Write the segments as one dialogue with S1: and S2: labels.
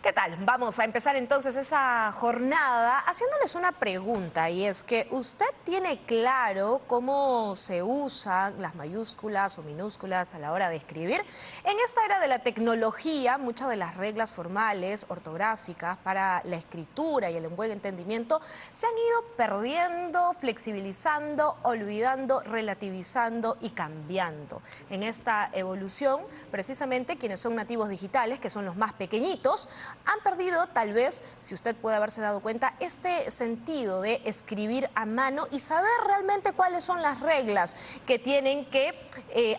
S1: ¿Qué tal? Vamos a empezar entonces esa jornada haciéndoles una pregunta, y es que ¿usted tiene claro cómo se usan las mayúsculas o minúsculas a la hora de escribir? En esta era de la tecnología, muchas de las reglas formales, ortográficas para la escritura y el buen entendimiento se han ido perdiendo, flexibilizando, olvidando, relativizando y cambiando. En esta evolución, precisamente quienes son nativos digitales, que son los más pequeñitos, han perdido, tal vez, si usted puede haberse dado cuenta, este sentido de escribir a mano y saber realmente cuáles son las reglas que tienen que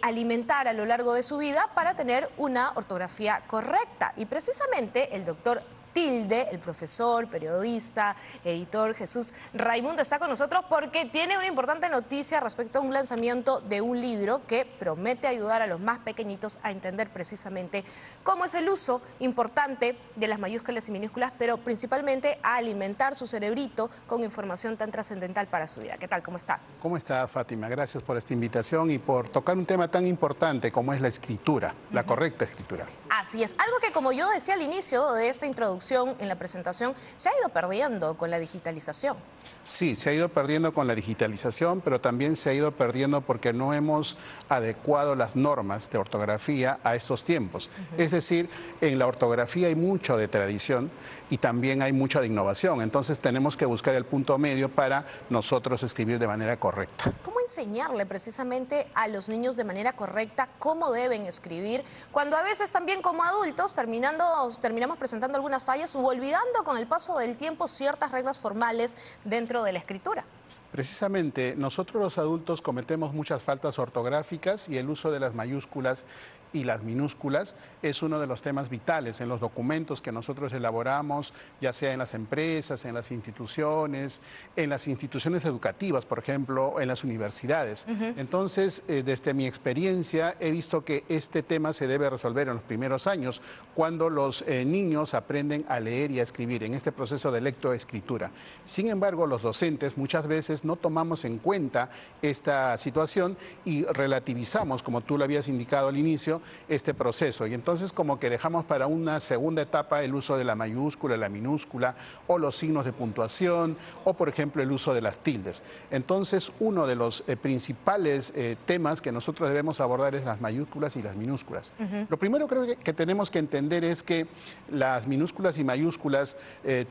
S1: alimentar a lo largo de su vida para tener una ortografía correcta. Y precisamente el doctor Tilde, el profesor, periodista, editor Jesús Raimundo, está con nosotros porque tiene una importante noticia respecto a un lanzamiento de un libro que promete ayudar a los más pequeñitos a entender precisamente cómo es el uso importante de las mayúsculas y minúsculas, pero principalmente a alimentar su cerebrito con información tan trascendental para su vida. ¿Qué tal? ¿Cómo está?
S2: ¿Cómo está, Fátima? Gracias por esta invitación y por tocar un tema tan importante como es la escritura, la correcta escritura.
S1: Así es, algo que, como yo decía al inicio de esta introducción, en la presentación, se ha ido perdiendo con la digitalización.
S2: Sí, se ha ido perdiendo con la digitalización, pero también se ha ido perdiendo porque no hemos adecuado las normas de ortografía a estos tiempos. Es decir, en la ortografía hay mucho de tradición y también hay mucha de innovación. Entonces tenemos que buscar el punto medio para nosotros escribir de manera correcta.
S1: ¿Cómo enseñarle precisamente a los niños de manera correcta cómo deben escribir, cuando a veces también como adultos terminamos presentando algunas fallas o olvidando con el paso del tiempo ciertas reglas formales dentro de la escritura?
S2: Precisamente, nosotros los adultos cometemos muchas faltas ortográficas y el uso de las mayúsculas y las minúsculas es uno de los temas vitales en los documentos que nosotros elaboramos, ya sea en las empresas, en las instituciones educativas, por ejemplo, en las universidades. Entonces, desde mi experiencia, he visto que este tema se debe resolver en los primeros años, cuando los niños aprenden a leer y a escribir en este proceso de lectoescritura. Sin embargo, los docentes muchas veces no tomamos en cuenta esta situación y relativizamos, como tú lo habías indicado al inicio, este proceso, y entonces como que dejamos para una segunda etapa el uso de la mayúscula, la minúscula o los signos de puntuación o por ejemplo el uso de las tildes. Entonces uno de los principales temas que nosotros debemos abordar es las mayúsculas y las minúsculas. Lo primero creo que tenemos que entender es que las minúsculas y mayúsculas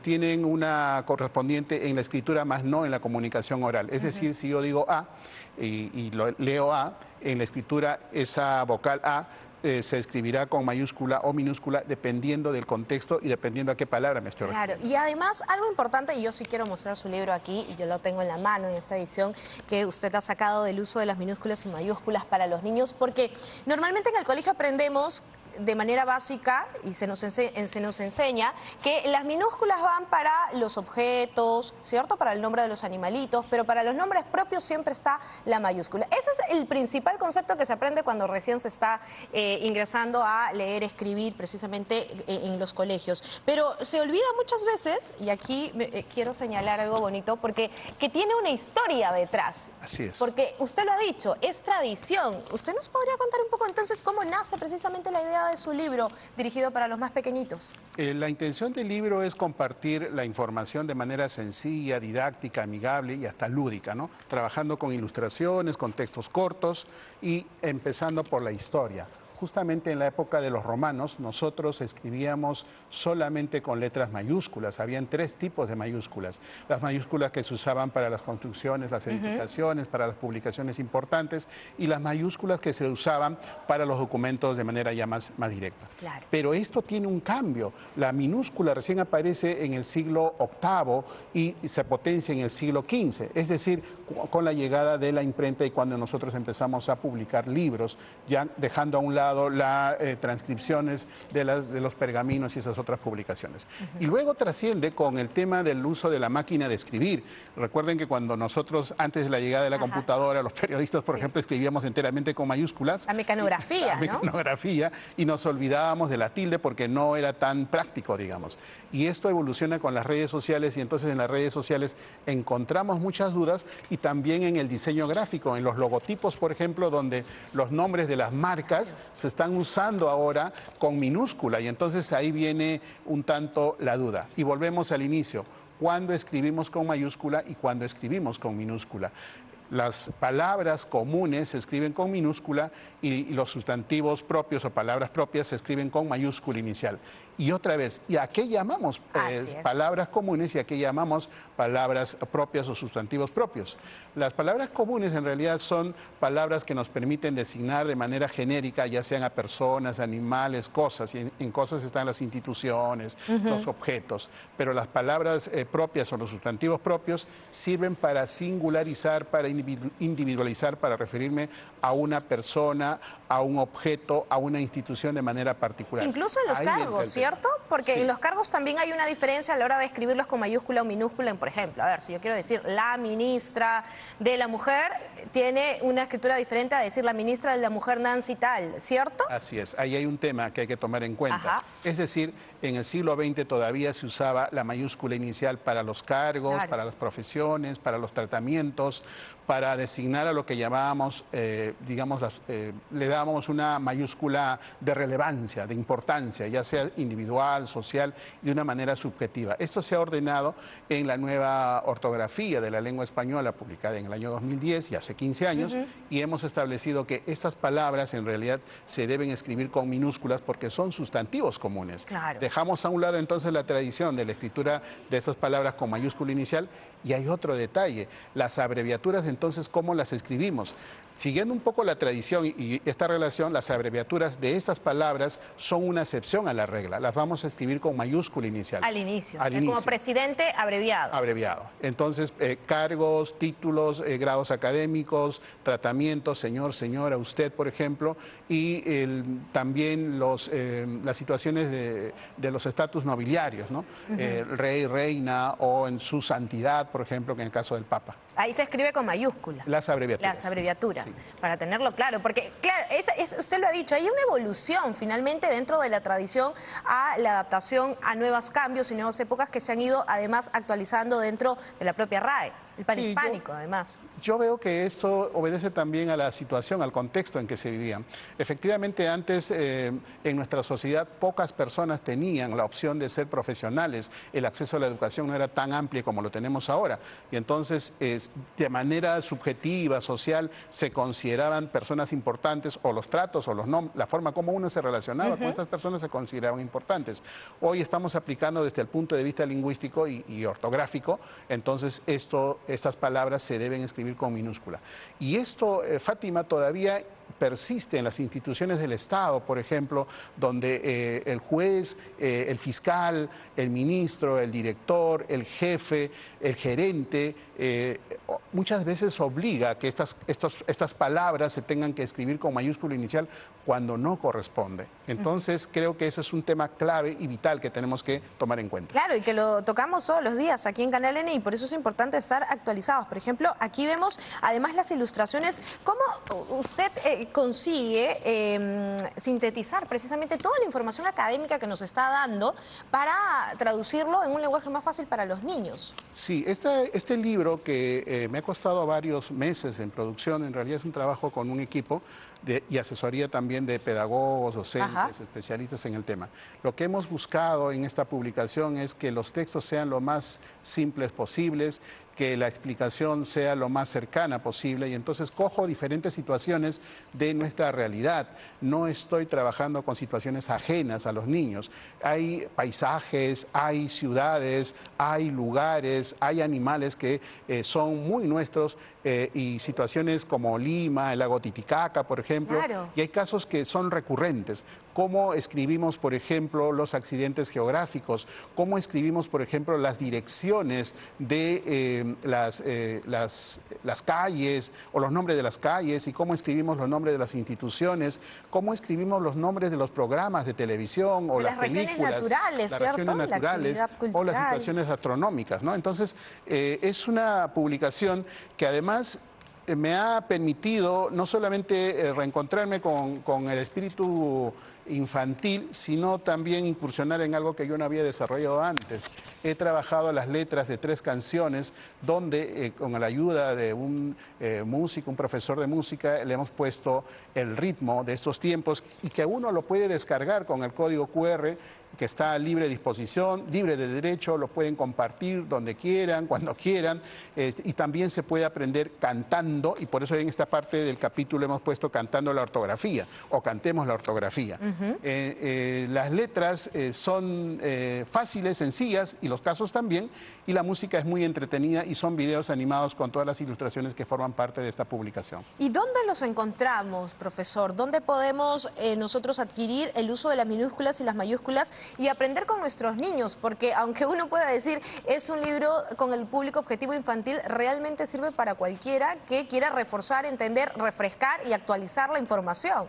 S2: tienen una correspondiente en la escritura, más no en la comunicación oral. Es decir, si yo digo A y lo leo A, en la escritura esa vocal A se escribirá con mayúscula o minúscula dependiendo del contexto y dependiendo a qué palabra me estoy refiriendo.
S1: Claro, y además algo importante, y yo sí quiero mostrar su libro aquí, y yo lo tengo en la mano en esta edición que usted ha sacado del uso de las minúsculas y mayúsculas para los niños, porque normalmente en el colegio aprendemos de manera básica y se nos enseña que las minúsculas van para los objetos, ¿cierto? Para el nombre de los animalitos, pero para los nombres propios siempre está la mayúscula. Ese es el principal concepto que se aprende cuando recién se está ingresando a leer, escribir precisamente en los colegios. Pero se olvida muchas veces, y aquí quiero señalar algo bonito, porque que tiene una historia detrás.
S2: Así es.
S1: Porque usted lo ha dicho, es tradición. ¿Usted nos podría contar un poco entonces cómo nace precisamente la idea de su libro dirigido para los más pequeñitos?
S2: La intención del libro es compartir la información de manera sencilla, didáctica, amigable y hasta lúdica, ¿no? Trabajando con ilustraciones, con textos cortos y empezando por la historia. Justamente en la época de los romanos nosotros escribíamos solamente con letras mayúsculas. Habían tres tipos de mayúsculas. Las mayúsculas que se usaban para las construcciones, las edificaciones, para las publicaciones importantes, y las mayúsculas que se usaban para los documentos de manera ya más directa.
S1: Claro.
S2: Pero esto tiene un cambio. La minúscula recién aparece en el siglo VIII y se potencia en el siglo XV. Es decir, con la llegada de la imprenta y cuando nosotros empezamos a publicar libros, ya dejando a un lado las transcripciones de los pergaminos y esas otras publicaciones. Y luego trasciende con el tema del uso de la máquina de escribir. Recuerden que cuando nosotros, antes de la llegada de la computadora, los periodistas, por ejemplo, escribíamos enteramente con mayúsculas.
S1: La mecanografía,
S2: ¿no? La mecanografía, y nos olvidábamos de la tilde porque no era tan práctico, digamos. Y esto evoluciona con las redes sociales, y entonces en las redes sociales encontramos muchas dudas, y también en el diseño gráfico, en los logotipos, por ejemplo, donde los nombres de las marcas se están usando ahora con minúscula y entonces ahí viene un tanto la duda. Y volvemos al inicio, ¿cuándo escribimos con mayúscula y cuándo escribimos con minúscula? Las palabras comunes se escriben con minúscula y los sustantivos propios o palabras propias se escriben con mayúscula inicial. Y otra vez, ¿y a qué llamamos palabras comunes y a qué llamamos palabras propias o sustantivos propios? Las palabras comunes en realidad son palabras que nos permiten designar de manera genérica, ya sean a personas, animales, cosas, y en cosas están las instituciones, los objetos, pero las palabras propias o los sustantivos propios sirven para singularizar, para individualizar, para referirme a una persona, a un objeto, a una institución de manera particular.
S1: Incluso en los cargos, ¿cierto? Porque
S2: sí,
S1: en los cargos también hay una diferencia a la hora de escribirlos con mayúscula o minúscula. Por ejemplo, a ver, si yo quiero decir la ministra de la mujer, tiene una escritura diferente a decir la ministra de la mujer Nancy tal, ¿cierto?
S2: Así es, ahí hay un tema que hay que tomar en cuenta.
S1: Ajá.
S2: Es decir, en el siglo XX todavía se usaba la mayúscula inicial para los cargos,
S1: Claro,
S2: para las profesiones, para los tratamientos, para designar a lo que llamábamos, digamos, le dábamos una mayúscula de relevancia, de importancia, ya sea individual, social, de una manera subjetiva. Esto se ha ordenado en la nueva ortografía de la lengua española, publicada en el año 2010, y hace 15 años, y hemos establecido que estas palabras en realidad se deben escribir con minúsculas porque son sustantivos comunes.
S1: Claro.
S2: Dejamos a un lado entonces la tradición de la escritura de esas palabras con mayúscula inicial, y hay otro detalle, las abreviaturas entonces, ¿cómo las escribimos? Siguiendo un poco la tradición y esta relación, las abreviaturas de estas palabras son una excepción a la regla. Las vamos a escribir con mayúscula inicial.
S1: Al inicio.
S2: Al inicio.
S1: Como presidente, abreviado.
S2: Abreviado. Entonces, cargos, títulos, grados académicos, tratamientos, señor, señora, usted, por ejemplo, y también las situaciones de los estatus nobiliarios, ¿no? Rey, reina o en su santidad, por ejemplo, que en el caso del Papa.
S1: Ahí se escribe con mayúscula.
S2: Las abreviaturas.
S1: Las abreviaturas,
S2: Sí.
S1: para tenerlo claro. Porque, claro, usted lo ha dicho, hay una evolución finalmente dentro de la tradición a la adaptación a nuevos cambios y nuevas épocas que se han ido además actualizando dentro de la propia RAE, el panhispánico además.
S2: Yo veo que esto obedece también a la situación, al contexto en que se vivía. Efectivamente, antes en nuestra sociedad pocas personas tenían la opción de ser profesionales. El acceso a la educación no era tan amplio como lo tenemos ahora. Y entonces, de manera subjetiva, social, se consideraban personas importantes o los tratos o la forma como uno se relacionaba con estas personas se consideraban importantes. Hoy estamos aplicando desde el punto de vista lingüístico y ortográfico, entonces estas palabras se deben escribir con minúscula. Y esto, Fátima, todavía persiste en las instituciones del Estado, por ejemplo, donde el juez, el fiscal, el ministro, el director, el jefe, el gerente, muchas veces obliga a que estas palabras se tengan que escribir con mayúscula inicial cuando no corresponde. Entonces, creo que ese es un tema clave y vital que tenemos que tomar en cuenta.
S1: Claro, y que lo tocamos todos los días aquí en Canal N y por eso es importante estar actualizados. Por ejemplo, aquí vemos además las ilustraciones. ¿Cómo usted consigue sintetizar precisamente toda la información académica que nos está dando para traducirlo en un lenguaje más fácil para los niños?
S2: Sí, este libro que me ha costado varios meses en producción, en realidad es un trabajo con un equipo y asesoría también de pedagogos, docentes, especialistas en el tema. Lo que hemos buscado en esta publicación es que los textos sean lo más simples posibles, que la explicación sea lo más cercana posible y entonces cojo diferentes situaciones de nuestra realidad. No estoy trabajando con situaciones ajenas a los niños. Hay paisajes, hay ciudades, hay lugares, hay animales que son muy nuestros y situaciones como Lima, el lago Titicaca, por ejemplo.
S1: Claro.
S2: Y hay casos que son recurrentes. Cómo escribimos, por ejemplo, los accidentes geográficos, cómo escribimos, por ejemplo, las direcciones de las calles o los nombres de las calles y cómo escribimos los nombres de las instituciones, cómo escribimos los nombres de los programas de televisión o
S1: de
S2: las películas,
S1: naturales,
S2: las
S1: ¿cierto?
S2: regiones naturales o las situaciones astronómicas, ¿no? Entonces, es una publicación que además me ha permitido no solamente reencontrarme con el espíritu infantil, sino también incursionar en algo que yo no había desarrollado antes. He trabajado las letras de 3 canciones donde con la ayuda de un músico, un profesor de música, le hemos puesto el ritmo de estos tiempos y que uno lo puede descargar con el código QR que está a libre disposición, libre de derecho, lo pueden compartir donde quieran, cuando quieran, y también se puede aprender cantando, y por eso en esta parte del capítulo hemos puesto cantando la ortografía, o cantemos la ortografía. Las letras son fáciles, sencillas, y los casos también, y la música es muy entretenida, y son videos animados con todas las ilustraciones que forman parte de esta publicación.
S1: ¿Y dónde los encontramos, profesor? ¿Dónde podemos nosotros adquirir el uso de las minúsculas y las mayúsculas y aprender con nuestros niños? Porque aunque uno pueda decir es un libro con el público objetivo infantil, realmente sirve para cualquiera que quiera reforzar, entender, refrescar y actualizar la información.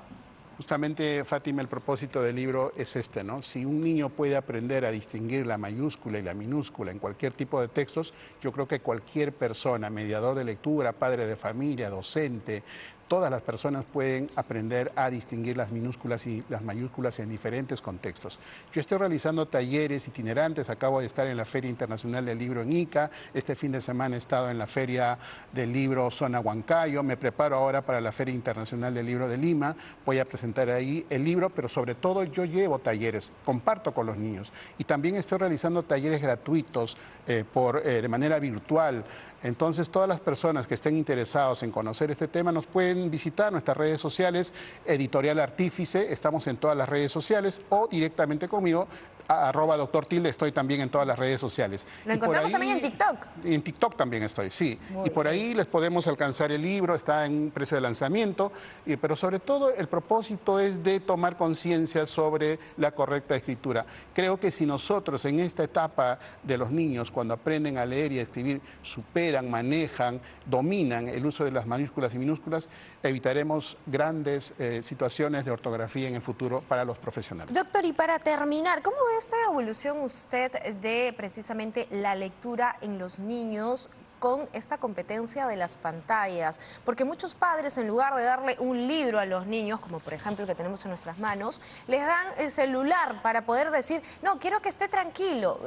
S2: Justamente, Fátima, el propósito del libro es este, ¿no? Si un niño puede aprender a distinguir la mayúscula y la minúscula en cualquier tipo de textos, yo creo que cualquier persona, mediador de lectura, padre de familia, docente, todas las personas pueden aprender a distinguir las minúsculas y las mayúsculas en diferentes contextos. Yo estoy realizando talleres itinerantes, acabo de estar en la Feria Internacional del Libro en Ica, este fin de semana he estado en la Feria del Libro Zona Huancayo, me preparo ahora para la Feria Internacional del Libro de Lima, voy a presentar ahí el libro, pero sobre todo yo llevo talleres, comparto con los niños y también estoy realizando talleres gratuitos de manera virtual. Entonces, todas las personas que estén interesados en conocer este tema nos pueden visitar nuestras redes sociales, Editorial Artífice, estamos en todas las redes sociales, o directamente conmigo, @Dr. Tilde, estoy también en todas las redes sociales.
S1: Lo encontramos también en TikTok.
S2: En TikTok también estoy, sí.
S1: Muy
S2: por ahí les podemos alcanzar el libro, está en precio de lanzamiento, pero sobre todo el propósito es de tomar conciencia sobre la correcta escritura. Creo que si nosotros en esta etapa de los niños, cuando aprenden a leer y a escribir, superan, manejan, dominan el uso de las mayúsculas y minúsculas, evitaremos grandes situaciones de ortografía en el futuro para los profesionales.
S1: Doctor, y para terminar, ¿cómo ve esta evolución usted de precisamente la lectura en los niños con esta competencia de las pantallas? Porque muchos padres, en lugar de darle un libro a los niños, como por ejemplo el que tenemos en nuestras manos, les dan el celular para poder decir, no, quiero que esté tranquilo.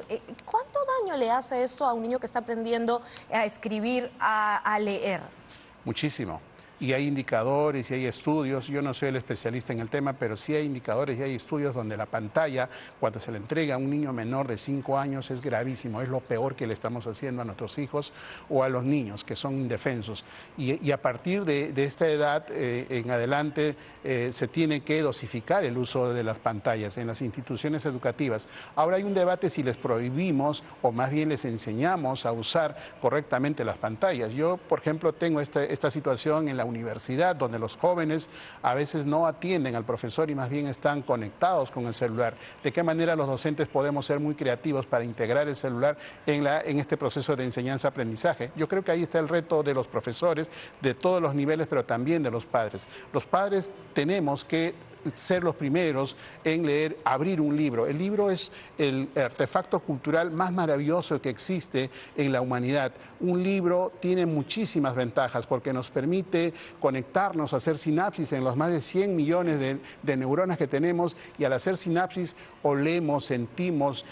S1: ¿Cuánto daño le hace esto a un niño que está aprendiendo a escribir, a leer?
S2: Muchísimo. Y hay indicadores y hay estudios, yo no soy el especialista en el tema, pero sí hay indicadores y hay estudios donde la pantalla, cuando se le entrega a un niño menor de 5 años, es gravísimo, es lo peor que le estamos haciendo a nuestros hijos o a los niños, que son indefensos. Y a partir de esta edad en adelante se tiene que dosificar el uso de las pantallas en las instituciones educativas. Ahora hay un debate si les prohibimos o más bien les enseñamos a usar correctamente las pantallas. Yo, por ejemplo, tengo esta situación en la universidad, donde los jóvenes a veces no atienden al profesor y más bien están conectados con el celular. ¿De qué manera los docentes podemos ser muy creativos para integrar el celular en este proceso de enseñanza-aprendizaje? Yo creo que ahí está el reto de los profesores, de todos los niveles, pero también de los padres. Los padres tenemos que ser los primeros en leer, abrir un libro. El libro es el artefacto cultural más maravilloso que existe en la humanidad. Un libro tiene muchísimas ventajas porque nos permite conectarnos, hacer sinapsis en los más de 100 millones de neuronas que tenemos, y al hacer sinapsis olemos, sentimos,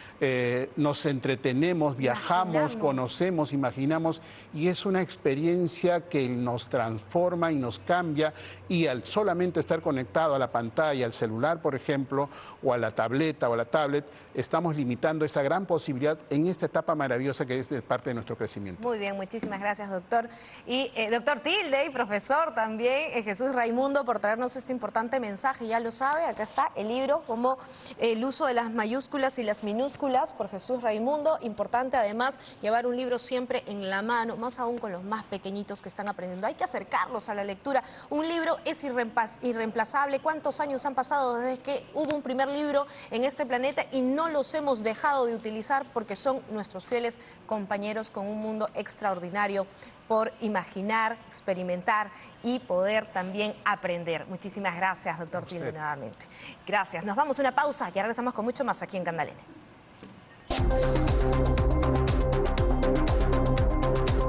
S2: nos entretenemos, viajamos, conocemos, imaginamos, y es una experiencia que nos transforma y nos cambia, y al solamente estar conectado a la pantalla, al celular, por ejemplo, o a la tableta o a la tablet, estamos limitando esa gran posibilidad en esta etapa maravillosa que es de parte de nuestro crecimiento.
S1: Muy bien, muchísimas gracias, doctor. Y doctor Tilde y profesor también, Jesús Raimundo, por traernos este importante mensaje. Ya lo sabe, acá está el libro, como el uso de las mayúsculas y las minúsculas, por Jesús Raimundo. Importante además llevar un libro siempre en la mano, más aún con los más pequeñitos que están aprendiendo. Hay que acercarlos a la lectura. Un libro es irreemplazable. ¿Cuántos años han pasado desde que hubo un primer libro en este planeta y no los hemos dejado de utilizar porque son nuestros fieles compañeros con un mundo extraordinario por imaginar, experimentar y poder también aprender? Muchísimas gracias, doctor Tilde, nuevamente. Gracias. Nos vamos a una pausa, ya regresamos con mucho más aquí en Candela N.